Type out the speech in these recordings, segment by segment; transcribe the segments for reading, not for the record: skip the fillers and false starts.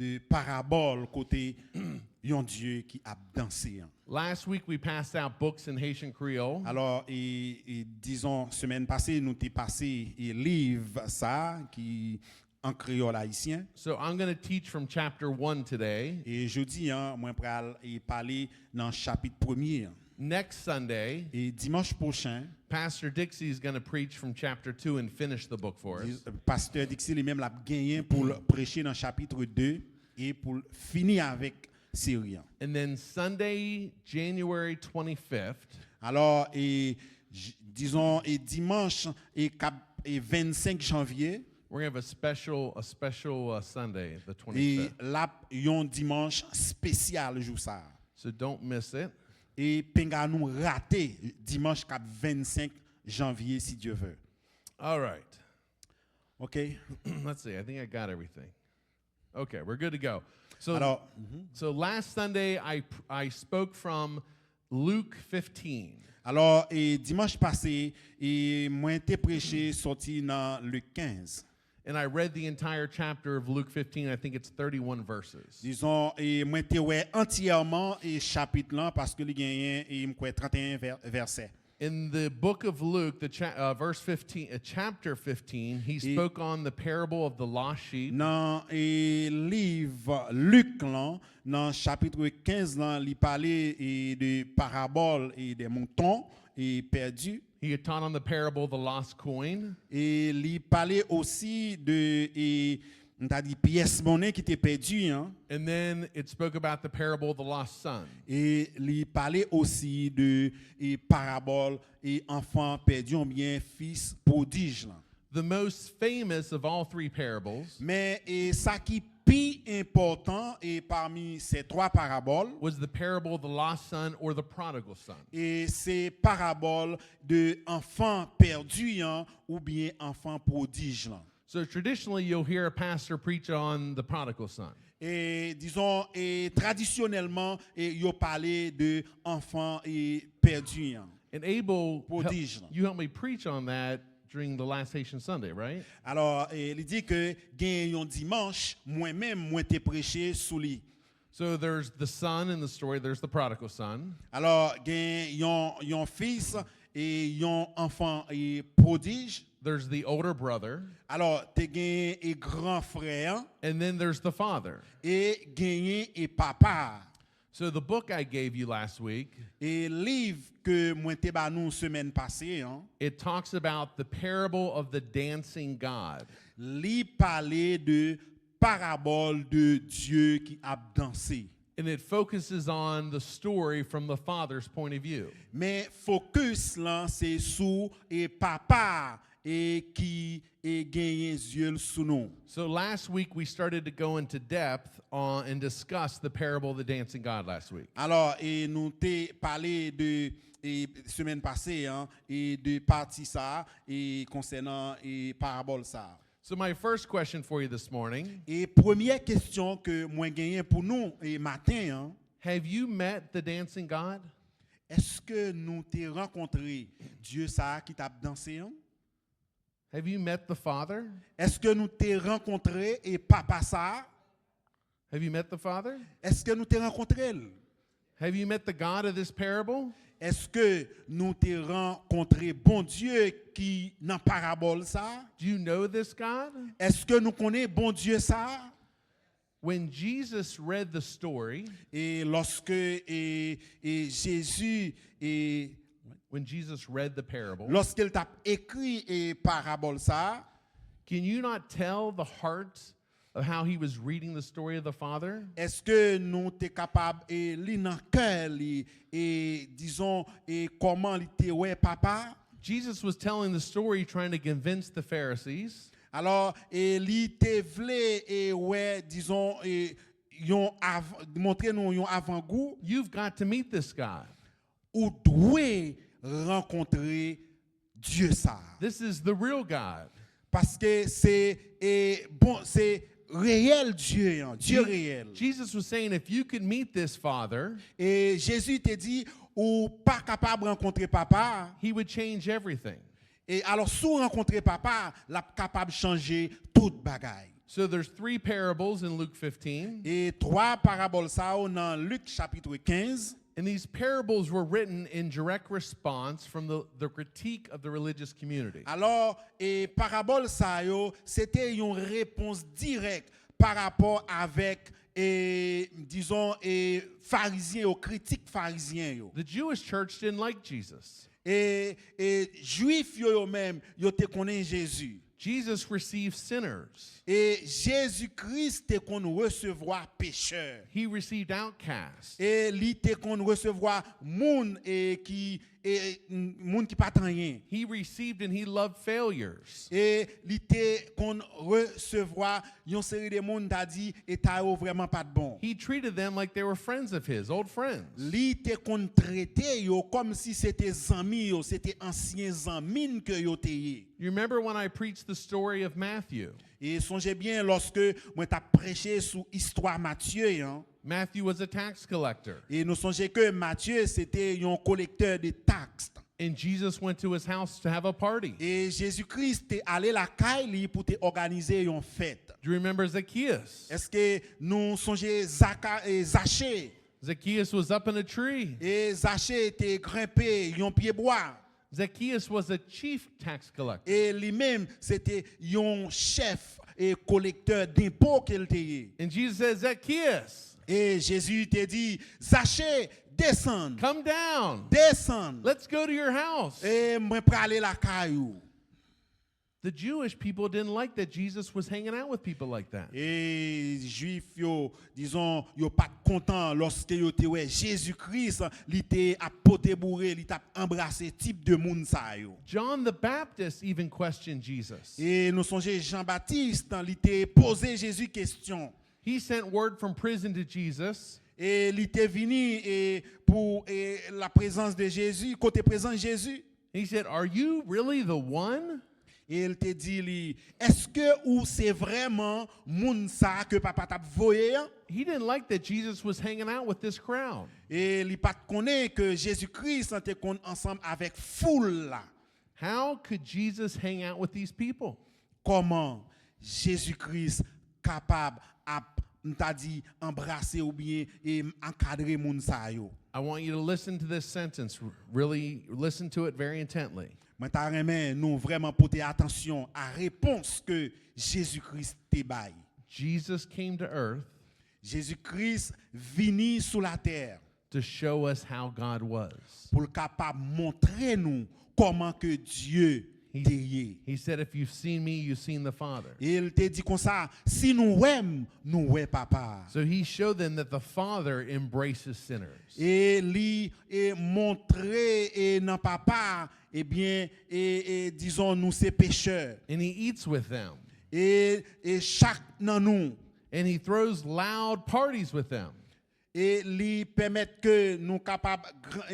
de parabole côté yon Dieu qui a dansé. Last week we passed out books in Haitian Creole. Alors, disons, semaine passée, nous t'ai passé un livre, ça, qui en créole haïtien. So I'm going to teach from chapter 1 today. Et jeudi, moi, je vais parler dans le chapitre 1er. Next Sunday, Et dimanche prochain, Pastor Dixie is going to preach from chapter 2 and finish the book for us. Pasteur Dixie lui-même l'a gagné pour prêcher dans le chapitre 2 et pour finir avec série. And then Sunday, January 25th, Alors, disons, dimanche et 25 janvier, we're going to have a special Sunday, the et 25th. là, yon dimanche spécial jour ça. So don't miss it. Et penga nous rater dimanche 25 janvier si Dieu veut. All right. OK? Let's see. I think I got everything. Okay, we're good to go. So, Alors, so last Sunday I spoke from Luke 15. alors et dimanche passé, et moi été prêché sorti dans le 15. And I read the entire chapter of Luke 15. I think it's 31 verses. Disons et moi été ouais entièrement et chapitre là parce que il gagne et me 31 versets. In the book of Luke, verse 15, chapter 15, he spoke on the parable of the lost sheep. Dans et livre Luc là, dans chapitre 15 là, il parlait de paraboles et des moutons et perdus. He had taught on the parable of the lost coin. Et il parlait aussi de on t'a dit pièce monnaie qui était perdue, hein. And then it spoke about the parable of the lost son. Et il parlait aussi de parabole et enfant perdu ou bien fils prodige là. The most famous of all three parables Mais ça qui plus important et parmi ces trois paraboles was the parable of the lost son or the prodigal son. et c'est parabole de enfant perdu hein, ou bien enfant prodige là. So traditionally you'll hear a pastor preach on the prodigal son. Et disons traditionnellement il a parlé de enfant et perdu hein. And Abel, Prodige. you helped me preach on that during the last Haitian Sunday, right? Alors il dit que gagne un dimanche moi-même moi t'ai prêché sous lui. So there's the son in the story, there's the prodigal son. Alors gagne yon fils et yon enfant et prodige. There's the older brother, Alors t'es gagne et grand frère and then there's the father. et gagne et papa. So the book I gave you last week, Et livre que moi t'ai ba nous semaine passée hein, it talks about the parable of the dancing God. li parler de parabole de Dieu qui a dansé. And it focuses on the story from the father's point of view. Mais focus là c'est sur et papa et qui est gagné yeux sous nous. So last week we started to go into depth on and discuss the parable of the dancing God last week. Alors et nous t'ai parlé de semaine passée hein, et de partie ça et concernant et parabole ça. So my first question for you this morning, Et première question que moi gagné pour nous et matin hein, have you met the dancing God? est-ce que nous t'ai rencontré Dieu ça qui t'a dansé hein? Have you met the Father? Est-ce que nous t'ai rencontré et papa ça? Have you met the Father? Est-ce que nous t'ai rencontré? Have you met the God of this parable? Est-ce que nous t'ai rencontré bon Dieu qui dans parabole ça? Do you know this God? Est-ce que nous connaissons bon Dieu ça? When Jesus read the story, Et lorsque Jésus when Jesus read the parable, lorsqu'il t'a écrit et parabole ça, can you not tell the heart of how he was reading the story of the Father? est-ce que nous t'es capable et li dans cœur et disons et comment il était ouais papa? Jesus was telling the story trying to convince the Pharisees Alors et li te vle et ouais disons et yon montrer nous yon avant-goût you've got to meet this God. ou doit rencontrer Dieu ça. This is the real God. Parce que c'est bon c'est réel Dieu, hein, Dieu réel. Jesus was saying if you could meet this Father, Et Jésus te dit ou pas capable de rencontrer papa. he would change everything. Et alors, si vous rencontrez papa, la capable de changer toute bagaille. So there's 3 parables in Luke 15. Et 3 paraboles ça yo dans Luc chapitre 15. And these parables were written in direct response from the critique of the religious community. Alors, et parabole ça yo, c'était une réponse directe par rapport avec disons pharisiens aux critiques pharisiens yo. The Jewish church didn't like Jesus. Et juifs yo même yo te connaît Jésus. Jesus received sinners. Et Jésus-Christ te qu'on recevoir pécheur. He received outcasts. Et li te qu'on recevoir moun qui moun qui pas tan rien. He received and he loved failures. Et li te qu'on recevoir yon série de moun t'a dit et t'a vraiment pas de bon. He treated them like they were friends of his, old friends. Li te qu'on traité yo comme si c'était amis yo, c'était anciens amis que yo te yé. You remember when I preached the story of Matthew? Et songez bien lorsque moi t'a prêché sur histoire Matthieu hein. Matthew was a tax collector. Et nous songez que Matthieu c'était un collecteur de taxes. And Jesus went to his house to have a party. Et Jésus-Christ est allé la caille pour te organiser une fête. Do you remember Zacchaeus? Est-ce que nous songez Zachée? Zacchaeus was up in a tree. Et Zachée était grimpé un pied bois. Zacchaeus was a chief tax collector. Et lui-même c'était un chef et collecteur d'impôts qu'il était. And Jesus said, Zacchaeus, Et Jésus te dit, Zachée, descends. come down. Descends. Let's go to your house. Et moi pour aller la caillou. The Jewish people didn't like that Jesus was hanging out with people like that. Et juifs yo disons yo pas content lorsque yo te ouais Jésus-Christ li te a poté bourré li t'a embrassé type de monde ça yo. John the Baptist even questioned Jesus. Et nous songez Jean-Baptiste li te posé Jésus question. He sent word from prison to Jesus. Et li te vini pour la présence de Jésus, côté présent Jésus. He said, "Are you really the one?" Et il te dit est-ce que ou c'est vraiment moun ça que papa t'a voyé? He didn't like that Jesus was hanging out with this crowd. Et il pas connaît que Jésus-Christ était ensemble avec foule là. How could Jesus hang out with these people? Comment Jésus-Christ capable à t'a dit embrasser ou bien encadrer moun sa yo? I want you to listen to this sentence. Really listen to it very intently. Moi t'a remen nous vraiment porter attention à réponse que Jésus-Christ te baille. Jesus came to earth Jésus-Christ vini sur la terre to show us how God was. pour capable montrer nous comment que Dieu t'est. He said, if you've seen me, you've seen the Father. Il te dit comme ça, si nous aimons, nous aimons papa. So he showed them that the Father embraces sinners. Et lui montrer dans papa, eh bien, disons nous ces pécheurs. And he eats with them. Et chaque nan nous. And he throws loud parties with them. Et lui permettre que nous capables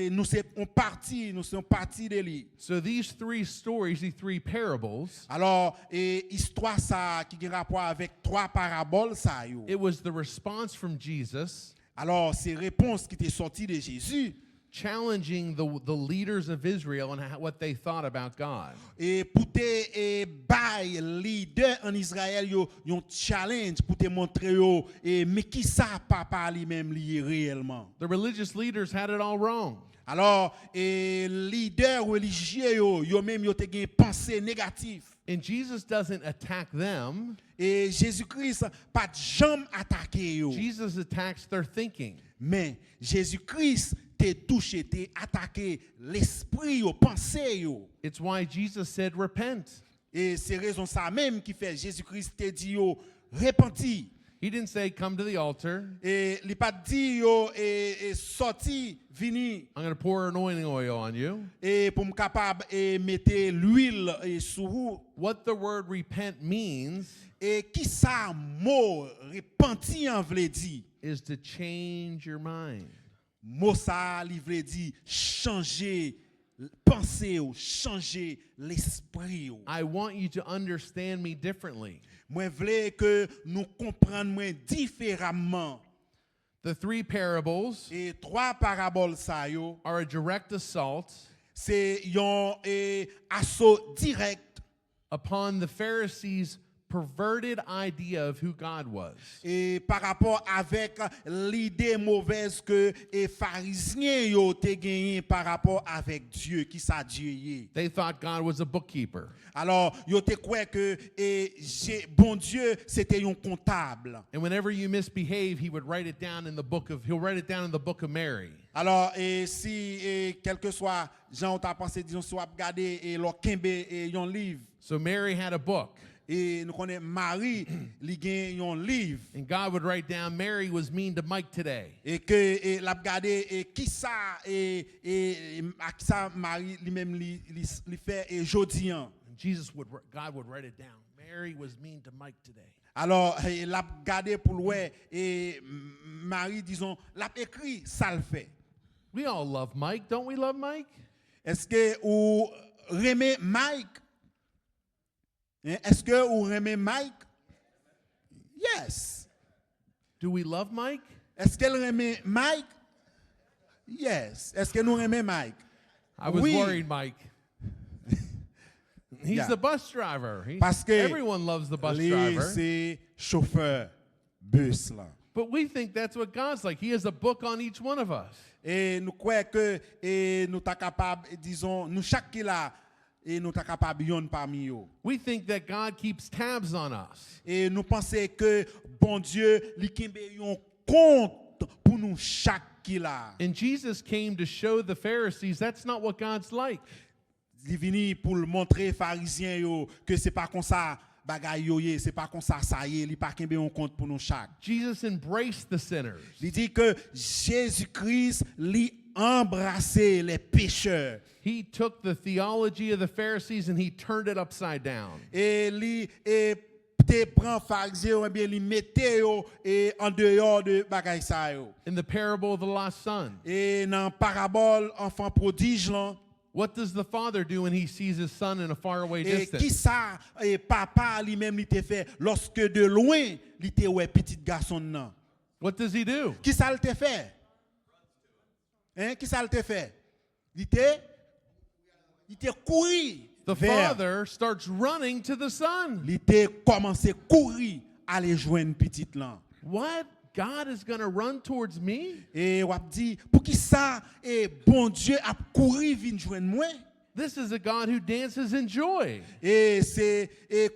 nous sommes partie de lui. So these 3 stories, these 3 parables, Alors histoire ça qui a rapport avec 3 paraboles ça yo. it was the response from Jesus Alors ces réponses qui étaient sorties de Jésus challenging the leaders of Israel and what they thought about God. et pour te bay leader en Israël yo yon challenge pour te montrer yo mais qui ça papa lui-même lié réellement. The religious leaders had it all wrong. Alors leader religieux yo même yo te gen pensée négative. And Jesus doesn't attack them. Et Jésus-Christ pas jamais attaqué yo. Jesus attacks their thinking. Mais Jésus-Christ te touché, te attaqué l'esprit yo, pensée yo. It's why Jesus said repent. Et c'est raison ça même qui fait Jésus-Christ te dit yo repenti. He didn't say come to the altar. Et il pas dit yo sorti vini I'm going to pour anointing oil on you. et pour me capable mettre l'huile sur vous. What the word repent means Et qui ça mot repenti en vle dit? is to change your mind. Mot ça li vle dit changer penser ou changer l'esprit ou. I want you to understand me differently. Moi vle que nous comprendre moins différemment. The 3 parables Et 3 paraboles ça yo, are a direct assault c'est yon assaut direct upon the Pharisees' perverted idea of who God was. Et par rapport avec l'idée mauvaise que les pharisiens yo te gagné par rapport avec Dieu, qui ça Dieu y. They thought God was a bookkeeper. Alors, yo te croit que bon Dieu c'était un comptable. And whenever you misbehave, he'll write it down in the book of Mary. Alors, si quel que soit Jean t'a pensé disons soit regarder et leur kembe et yon livre. So Mary had a book. Et nous connaissons Marie, li gen yon livre. And God would write down, Mary was mean to Mike today. Et que l'a regardé et qui ça Marie lui-même li fait et jodi an. God would write it down. Mary was mean to Mike today. Alors l'a regardé pour ouais et Marie disons l'a écrit ça le fait. We all love Mike, don't we love Mike? Est-ce que ou remet Mike? Est-ce que vous aimez Mike? Yes. Do we love Mike? Est-ce qu'elle aime Mike? Yes. Est-ce que nous aimons Mike? I was Oui. worried, Mike. He's Yeah. the bus driver. Parce que Everyone loves the bus lui, driver. c'est chauffeur bus là. But we think that's what God's like. He has a book on each one of us. Et nous croyons que nous sommes capables, disons, nous chaque qui là, et nous sommes capables yon parmi eux. We think that God keeps tabs on us. Et nous pensons que bon Dieu, li kembe yon compte pour nous chaque qui là. And Jesus came to show the Pharisees that's not what God's like. Il vini pour le montrer pharisiens yo que c'est pas comme ça bagay yo yé, c'est pas comme ça ça y est, li pas kembe yon compte pour nous chaque. Jesus embraced the sinners. Il dit que Jésus-Christ li embrasser les pécheurs. He took the theology of the Pharisees and he turned it upside down. Et li te prend pharisien ou bien li mette yo et en dehors de bagay sa yo. In the parable of the lost son, Et dans parabole enfant prodige là, what does the father do when he sees his son in a faraway et qui distance? ça et papa lui-même li te fait lorsque de loin li te ouais petit garçon nan. What does he do? Qui ça le te fait? Hein, qui ça le te fait? Il te courir. The vers. father starts running to the son. Il te commencé courir aller joindre petite là. What? God is going to run towards me? Et on dit pour qui ça et bon Dieu a couru vinn joindre moi. This is a God who dances in joy. Et c'est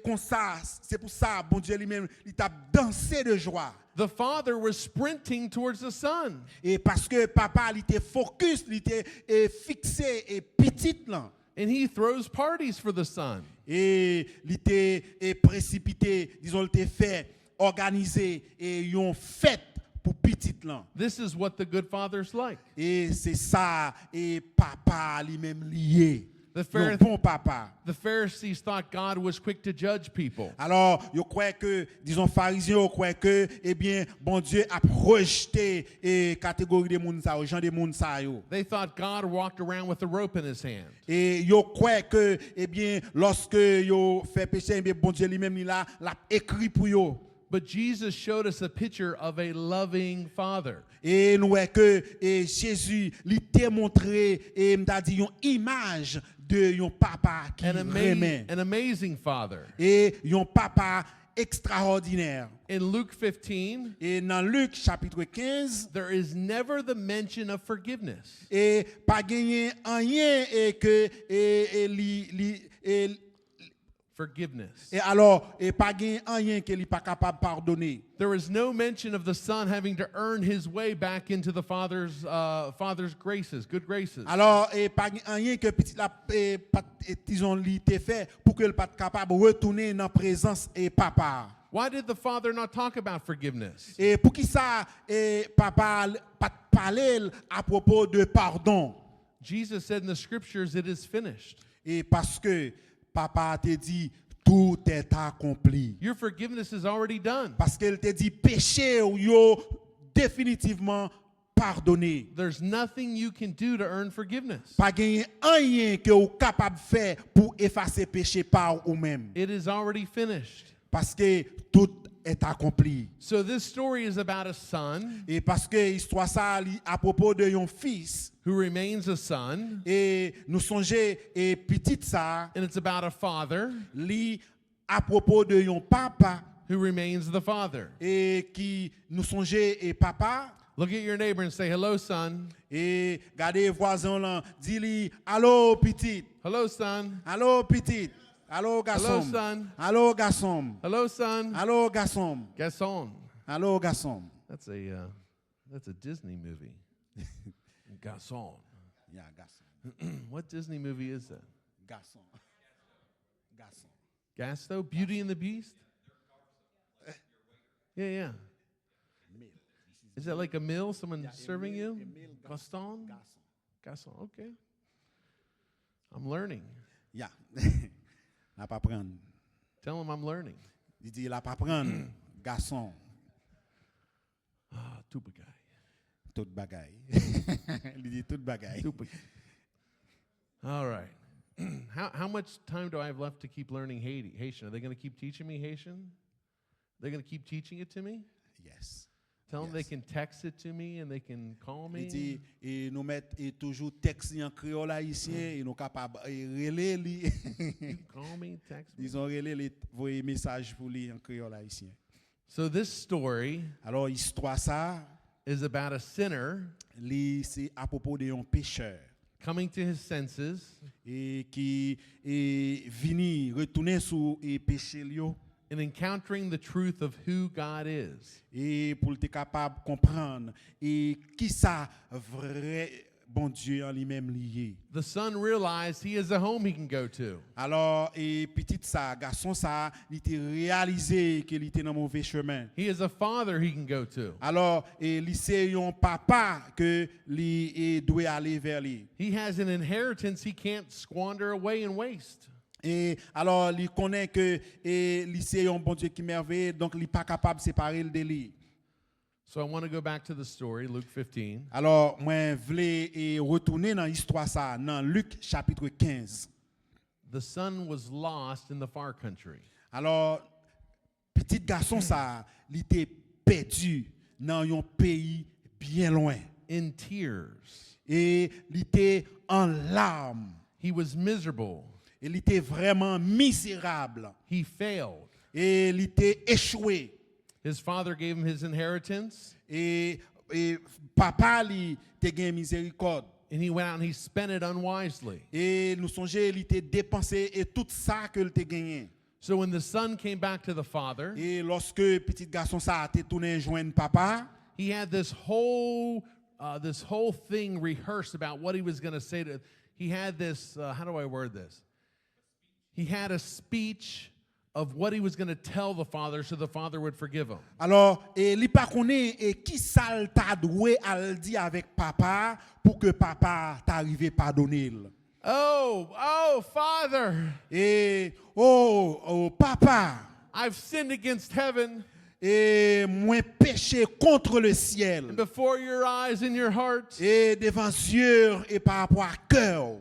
comme ça, c'est pour ça bon Dieu lui-même il t'a dansé de joie. The father was sprinting towards the son. Et parce que papa il était focus, il était fixé et petite là. And he throws parties for the son. Et il était précipité, disons il était fait organiser et yon fête pour petite là. This is what the good father's like. Et c'est ça et papa lui-même lié. Un bon papa. The Pharisees thought God was quick to judge people. Alors, yo croit que, disons, pharisiens, yo croit que, eh bien, bon Dieu a rejeté catégorie de moun sa, gens de moun sa yo. They thought God walked around with a rope in his hand. Et yo croit que, eh bien, lorsque yo fait péché, eh bien, bon Dieu lui-même, il l'a écrit pour yo. But Jesus showed us a picture of a loving father. Et nous voyons que Jésus lui t'a montré et m'a dit une image de un papa qui remet. An amazing father. Et un papa extraordinaire. In Luke 15, Et dans Luc chapitre 15, there is never the mention of forgiveness. et pas gagné rien et que Forgiveness. et alors et pas gagné rien que li pas capable pardonner. There is no mention of the son having to earn his way back into the father's graces, good graces. Alors et pas gagné rien que petit la disons li te fait pour que le pas capable retourner dans présence et papa. Why did the father not talk about forgiveness? Et pour qui ça papa pas parler à propos de pardon? Jesus said in the scriptures, it is finished. Et parce que papa te dit tout est accompli. Your forgiveness is already done. Parce qu'elle te dit péché ou yo définitivement pardonné. There's nothing you can do to earn forgiveness. Pas gagner rien que vous capable faire pour effacer péché par ou même. It is already finished. Parce que tout est accompli. So this story is about a son Et parce que histoire ça à propos de un fils who remains a son, et nous songer et petite ça and it's about a father li à propos de yon papa who remains the father. et qui nous songeait et papa Look at your neighbor and say, hello, son. et gardez voisin là dis-lui allô petit, Hello, son. allô petit, allô garçon, son. allô garçon, Hello, son. allô garçon, Gasson. allô garçon. That's a Disney movie. Gasson. Yeah, garçon, What Disney movie is that? garçon, garçon. Gasto? Beauty and the Beast? Yeah. Is that like a meal? Someone serving you? Gaston? Gaston, okay. I'm learning. Yeah. La pas prendre. Tell him I'm learning. Il dit la pas prendre garçon Ah, Tupacay. tout bagay. Il dit tout bagay. All right. How much time do I have left to keep learning Haitian? Are they going to keep teaching me Haitian? They're going to keep teaching it to me? Yes. Tell them they Yes. can text it to me and they can call Il me? dit et nous mettre et toujours texte en créole haïtien et nous capable relais li. You call me, text me. Disons relais les voyer message pour lui en créole haïtien. So this story Alors histoire ça is about a sinner li c'est à propos de un pécheur coming to his senses et qui est vini retourner sur et péché liyo and encountering the truth of who God is. et pour être capable de comprendre et qui ça vrai bon Dieu en lui-même lié. The son realized he has a home he can go to. Alors et petit ça garçon ça il était réalisé qu'il était dans mauvais chemin. He has a father he can go to. Alors et lui c'est un papa que lui doit aller vers lui. He has an inheritance he can't squander away and waste. Et alors il connaît que et lui c'est un bon Dieu qui merveille donc il pas capable de séparer le de lui. So I want to go back to the story, Luke 15. Alors moi voulais et retourner dans l'histoire ça dans Luc chapitre 15. The son was lost in the far country. Alors petit garçon ça il était perdu dans un pays bien loin In tears. et il était en larmes. He was miserable. Il était vraiment misérable He failed. et il était échoué. His father gave him his inheritance, Et papa lui te gain miséricorde. and he went out and he spent it unwisely. Et nous songeons il était dépensé et tout ça que il te gagné. So when the son came back to the father, Et lorsque petit garçon ça a été tourné joindre papa, he had this whole thing rehearsed about what he was going to say to. He had this. How do I word this? He had a speech of what he was going to tell the father, so the father would forgive him. alors et li pa connaît et qui ça le t'a doué à le dire avec papa pour que papa t'arrive pardonner. Oh, father! Et oh papa, I've sinned against heaven et moi péché contre le ciel. and before your eyes and your heart. Et devant Dieu et par rapport à cœur.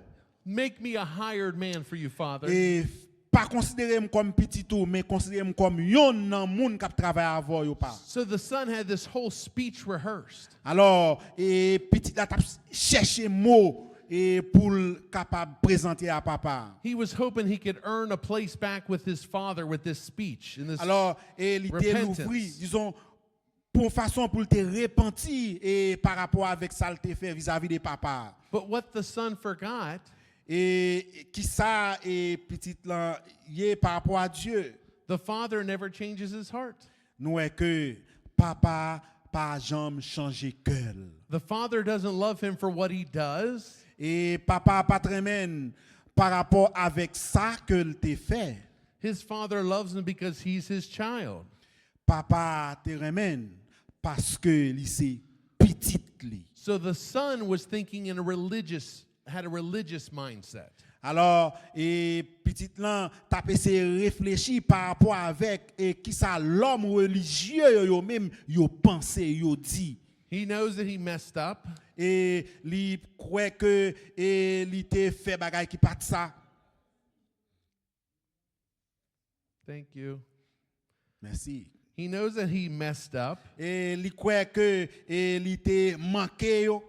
Make me a hired man for you, father. Et pas considérer comme petit tout, mais considérer comme yon nan moun k'ap travaille avant yo pas. So the son had this whole speech rehearsed. Alors, et petit la t'a cherché mot et pour capable présenter à papa. He was hoping he could earn a place back with his father with this speech and this. Alors, et il était Repentance. l'ouvri, disons pour façon pour te repentir et par rapport avec ça le fait vis-à-vis de papa. But what the son forgot Et qui ça et petit là yé par rapport à Dieu. the father never changes his heart. Nous est que papa pas jamais changer cœur. The father doesn't love him for what he does. Et papa pas très men par rapport avec ça que il te fait. His father loves him because he's his child. Papa te remène parce que il c'est petit li. So the son was thinking had a religious mindset. Alors et petit là t'a essayé réfléchir par rapport avec et qui ça l'homme religieux yo même yo pensé yo dit. He knows that he messed up. Et li croit que et li te fait bagay qui pas de ça. Thank you. Merci. He knows that he messed up. Et li croit que et li te manqué yo.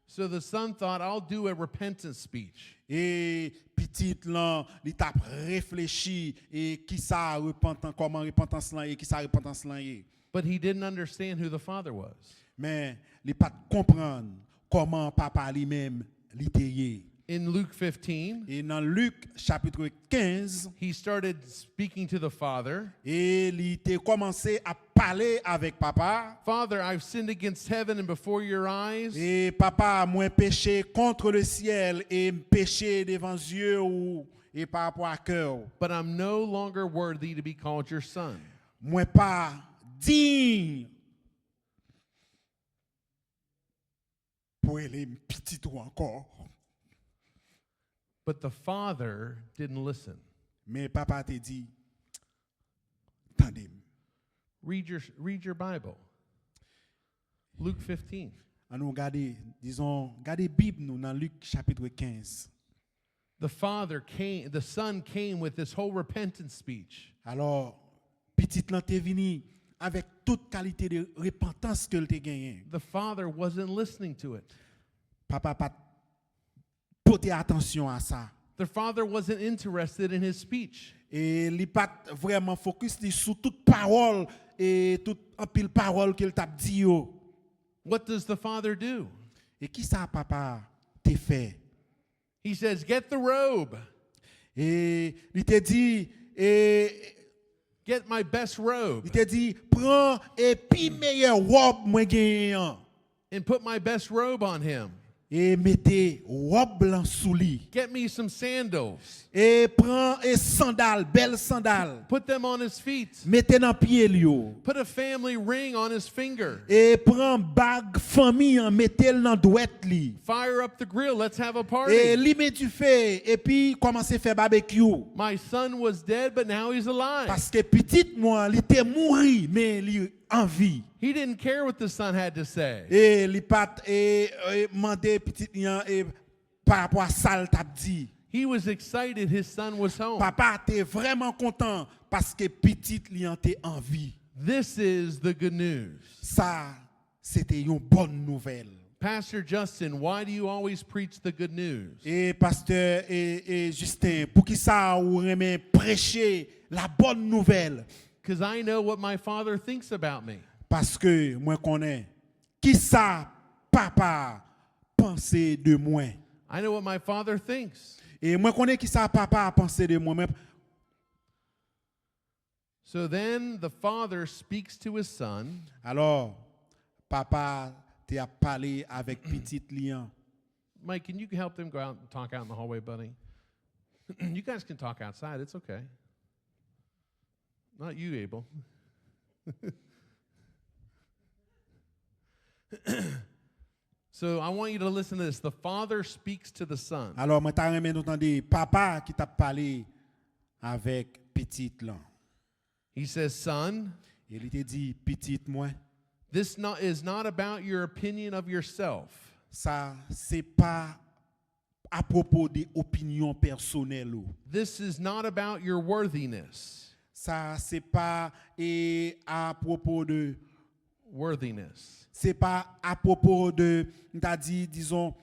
So the son thought, I'll do a repentance speech. Et petit petit là, il t'a réfléchi et qui ça repentant comment repentance là et qui ça repentance là est. But he didn't understand who the father was. Mais il pas comprendre comment papa lui-même l'était. In Luke 15, Et dans Luc chapitre 15, he started speaking to the father. et il était commencé à parler avec papa. Father, I've sinned against heaven and before your eyes. Et papa, moi péché contre le ciel et péché devant Dieu ou et par rapport à cœur. But I'm no longer worthy to be called your son. Moi pas digne pour les petits ou encore. But the father didn't listen. Mais papa te dit, attendez, Read your Bible. Luke 15. on nous regarder, disons, regardez Bible nous dans Luc chapitre 15. The son came with this whole repentance speech. Alors, petit là t'es venu avec toute qualité de repentance que t'es gagné. The father wasn't listening to it. Papa pas porter attention à ça. The father wasn't interested in his speech. Et il pas vraiment focus sur toute parole et toute en pile parole qu'il t'a dit yo. What does the father do? Et qui ça papa te fait? He says, "Get the robe. Et il te dit et Get my best robe il te dit prends et puis meilleure robe moi gagné and put my best robe on him. et mettez robe blanc sous lui. Get me some sandals. Et prends et sandales, belles sandales. Put them on his feet. Mettez dans pied lui. Put a family ring on his finger. Et prends bague famille en mettez-le dans douette li. Fire up the grill. Let's have a Et party. li met du feu et puis commencer faire barbecue. My son was dead, but now he's alive." Parce que petite moi, il était mouru mais il en vie. He didn't care what the son had to say. Et li pat et mandé petite lian et par rapport à ça t'a dit. He was excited his son was home. Papa était vraiment content parce que petite lian était en vie. This is the good news. Ça c'était une bonne nouvelle. Pastor Justin, why do you always preach the good news? Et pasteur et Justin, pour qui ça ou remet prêcher la bonne nouvelle? Because I know what my father thinks about me. Parce que moi connais qui ça papa pensait de moi. I know what my father thinks. Et moi connais qui ça papa pensait de moi. So then the father speaks to his son. Alors papa te a parlé avec petite lian. Mike, can you help them go out and talk out in the hallway, buddy? You guys can talk outside. It's okay. Not you, Abel. So I want you to listen to this. The father speaks to the son. Alors moi t'a remis entendre papa qui t'a parlé avec petite là. He says, "Son, Il te dit petite moi, this is not about your opinion of yourself. ça c'est pas à propos des opinions personnelles. This is not about your worthiness." Ça c'est pas et à propos de Worthiness. c'est pas à propos de t'as dit disons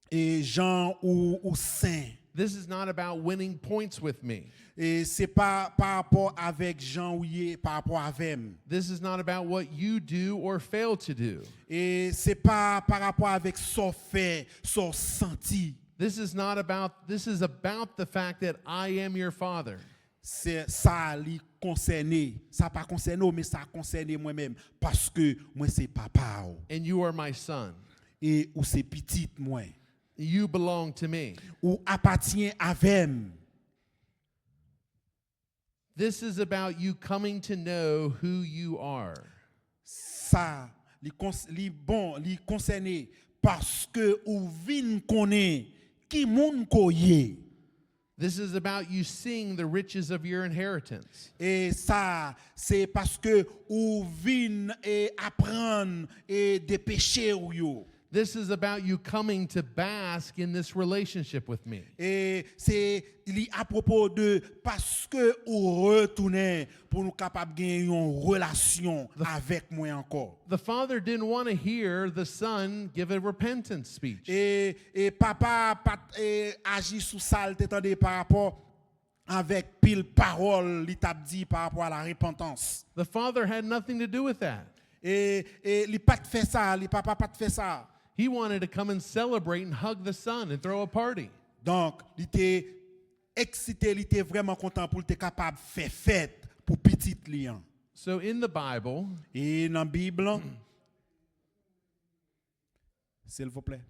et gens ou saints. This is not about winning points with me. Et c'est pas par rapport avec Jean Ouye, par rapport avec. This is not about what you do or fail to do. Et c'est pas par rapport avec son fait, son senti. This is about the fact that I am your father. C'est ça li concerné, ça pas concerné mais ça concerné moi-même parce que moi c'est papa And you are my son. et ou c'est petite moi You belong to me. ou appartient avec. This is about you coming to know who you are. Ça li concerné parce que ou vinn connaît qui moun koye. This is about you seeing the riches of your inheritance. Et ça, c'est parce que ou vinn et apprendre et des péchés ou yo. This is about you coming to bask in this relationship with me. Et c'est à propos de parce que ou retourner pour nous capable gagner une relation avec moi encore. The father didn't want to hear the son give a repentance speech. Et papa agit sous ça t'entendez par rapport avec pile parole il t'a dit par rapport à la repentance. The father had nothing to do with that. Et il pas fait ça, il papa pas fait ça. He wanted to come and celebrate and hug the son and throw a party. Donc, il était excité, il était vraiment content pour être capable de faire fête pour petit lion. So in the Bible, Et dans la Bible, s'il vous plaît,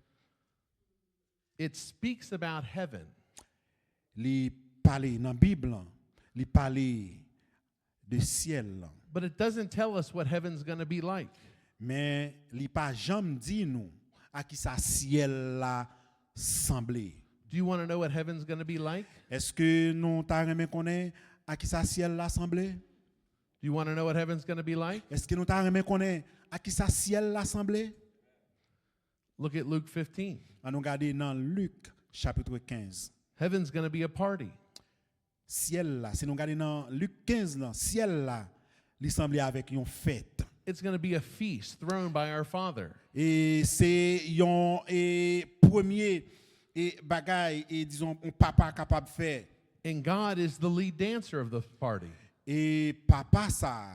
it speaks about heaven. il parle dans la Bible, il parle de ciel. But it doesn't tell us what heaven's going to be like. Mais il pas jamais dit nous à qui ça ciel là semblé. Do you want to know what heaven's going to be like? Est-ce que nous t'a remis connaît à qui ça ciel là semblé? Do you want to know what heaven's going to be like? Est-ce que nous t'a remis connaît à qui ça ciel là semblé? Look at Luke 15. On nous regarder dans Luc chapitre 15. Heaven's going to be a party. Ciel là, si nous regardons dans Luc 15 là, ciel là, il semblait avec une fête. It's going to be a feast thrown by our Father. Et c'est un premier bagay et disons un papa capable de faire. And God is the lead dancer of the party. Et papa ça,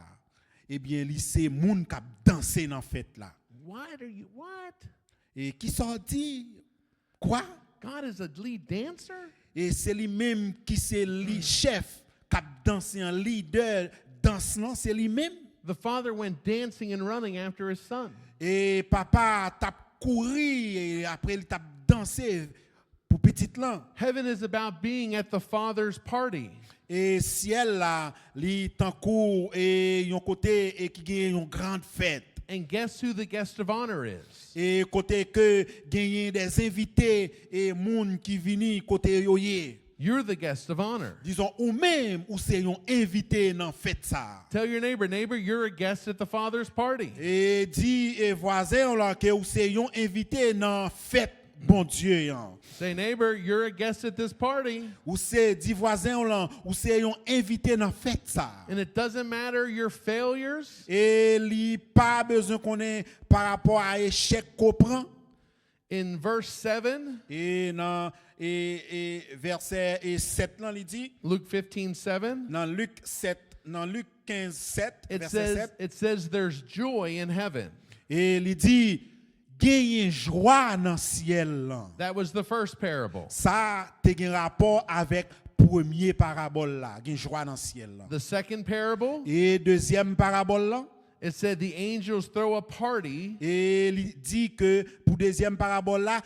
eh bien, il c'est moun qui danser dans fête là. What? Et qui sorti quoi? God is a lead dancer? Et c'est lui-même qui c'est le chef qui danser un leader dansant, c'est lui-même. The father went dancing and running after his son. Et papa t'a couru et après il t'a dansé pour petit là. Heaven is about being at the Father's party. Et ciel là, li tan kou et yon côté et qui gagne une grande fête. And guess who the guest of honor is? Et côté que gagne des invités et moun qui vini côté yoye. You're the guest of honor. Disons ou même ou c'est yon invité dans fête ça. Tell your neighbor, you're a guest at the Father's party. Et dit et voisin là que ou c'est yon invité dans fête bon Dieu yan. Say, neighbor, you're a guest at this party. Ou c'est dit voisin là ou c'est yon invité dans fête ça. And it doesn't matter your failures. Et li pas besoin qu'on ait par rapport à échec qu'on prend. In verse 7, Et dans verset 7 là il dit Luke 15:7, dans Luc 15 7 it verset says 7 there's joy in heaven. et il dit gagner joie dans ciel là. That was the first parable. Ça te gen rapport avec premier parabole là, gen joie dans ciel là. The second parable, Et deuxième parabole là, it said the angels throw a party et il dit que pour deuxième parabole là,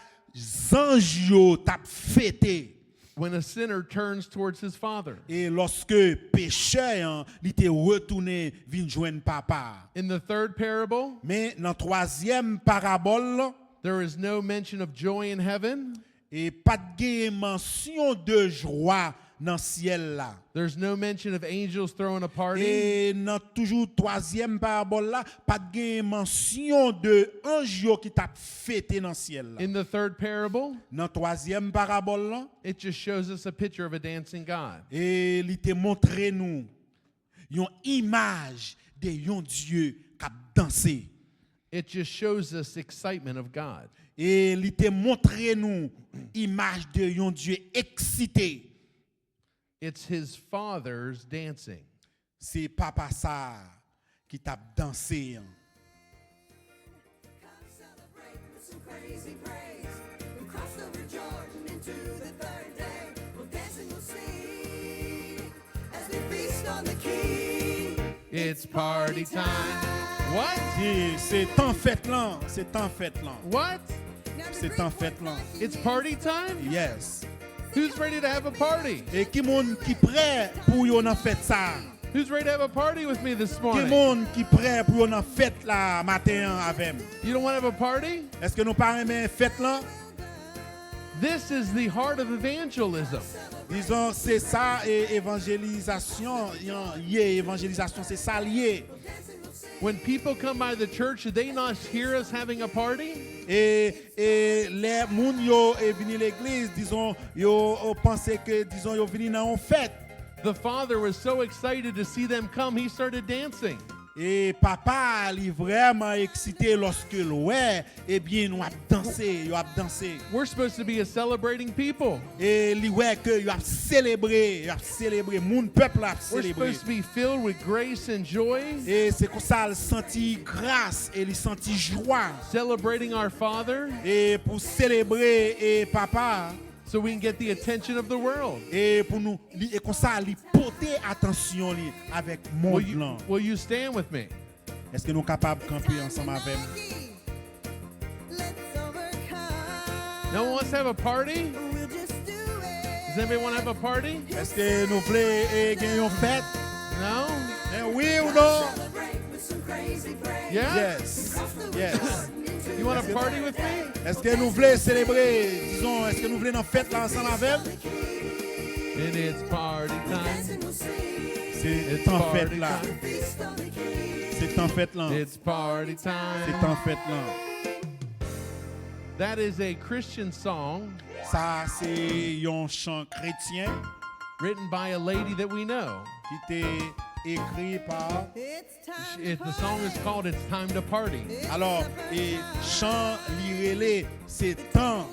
anges yo t'a fêté. when a sinner turns towards his father. Et lorsque pécheur il était retourné vinn joindre papa. In the third parable, Mais dans troisième parabole là, there is no mention of joy in heaven. et pas de mention de joie dans ciel là. There's no mention of angels throwing a party. Et dans toujours troisième parabole là, pas de mention de ange qui t'a fêté dans ciel là. In the third parable, Dans troisième parabole là, it just shows us a picture of a dancing God. et il te montré nous une image de un Dieu qui a dansé. It just shows us excitement of God. Et il te montré nous image de un Dieu excité. It's his father's dancing. C'est papa ça qui t'a dansé. Come celebrate with some crazy praise. We crossed over Jordan into the third day. We'll dance and we'll sing as we feast on the King. It's party time. What? C'est en fête là, c'est en fête là. What? C'est en fête là. It's party time? Yes. Who's ready to have a party? Et qui monde qui prêt pour yon en fête ça? Who's ready to have a party with me this Qui morning? monde qui prêt pour yon en fête là matin avec? You don't want to have a party? Est-ce que nous pas aimer fête là? This is the heart of evangelism. Disons c'est ça et évangélisation, évangélisation c'est ça lié. When people come by the church, do they not hear us having a party? et les moun yo vini l'église, disons, yo pensé que, disons, yo vini dans une fête. The father was so excited to see them come, he started dancing. Et papa, il est vraiment excité lorsque l'oué, eh bien, nous a dansé, yo a dansé. We're supposed to be a celebrating people. Et li ouais que yo a célébré, moun peuple a We're célébré. supposed to be filled with grace and joy, Et c'est comme ça il senti grâce et il senti joie. celebrating our Father Et pour célébrer et papa so we can get the attention of the world. et pour nous et comme ça il porter attention li avec monde là. Will you stand with me? Est-ce que nous capables de camper ensemble avec Let's overcome. No one wants to have a party? We'll just do Does it. anybody want to have a party? Est-ce que nous voulons gagner une fête? No? Oui ou non? Celebrate with some crazy praise. Yeah? Yes. Yes. You want to party with me? Est-ce que nous voulons célébrer, disons, est-ce que nous voulons une fête là ensemble avec? And it's party time. Dancing we'll see. C'est en party fête là. time. Feast on the King. C'est en fête là. It's party C'est time. en fête là. That is a Christian song Ça, c'est un chant chrétien written by a lady that we know. qui était écrit par. It's time The song is called It's Time to Party. Alors, et chant lirélé, c'est temps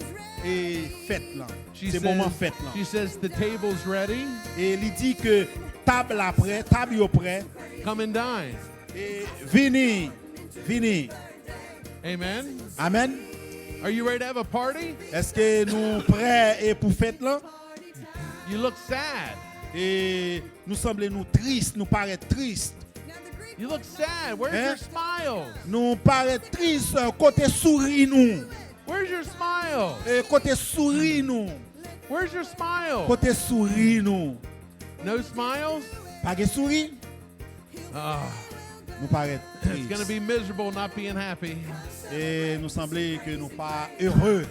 et fête là. C'est moment fête là. she says, the table's ready. Et il dit que table après, table yo prêt. Come and dine. Et vini, vini. Amen. Amen. Are you ready to have a party? Est-ce que nous prêts et pour fête là? You look sad. Et nous semblons nous tristes, nous paraît tristes. You look sad. Where's Eh? your smiles? Nous paraît tristes côté sourire nous. Where's your smiles? Et côté sourire nous. Where's your smile? Côté sourire nous. No smiles? Pas de sourire? Ah, Nous paraît it's going to tristes. be miserable not being happy. Et nous semblait que nous pas heureux.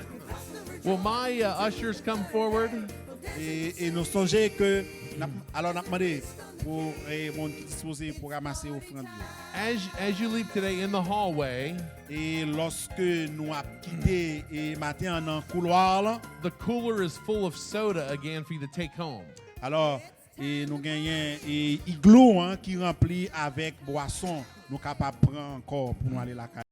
Will my ushers come forward? Et nous songeons que alors n'a demandé pour monde qui disposé pour ramasser offrande. As you leave today in the hallway, Et lorsque nous avons quitté et matin dans le couloir là, the cooler is full of soda again for you to take home. alors et nous gagnons et igloo hein, qui rempli avec boisson, nous capables de prendre encore pour nous aller la caille.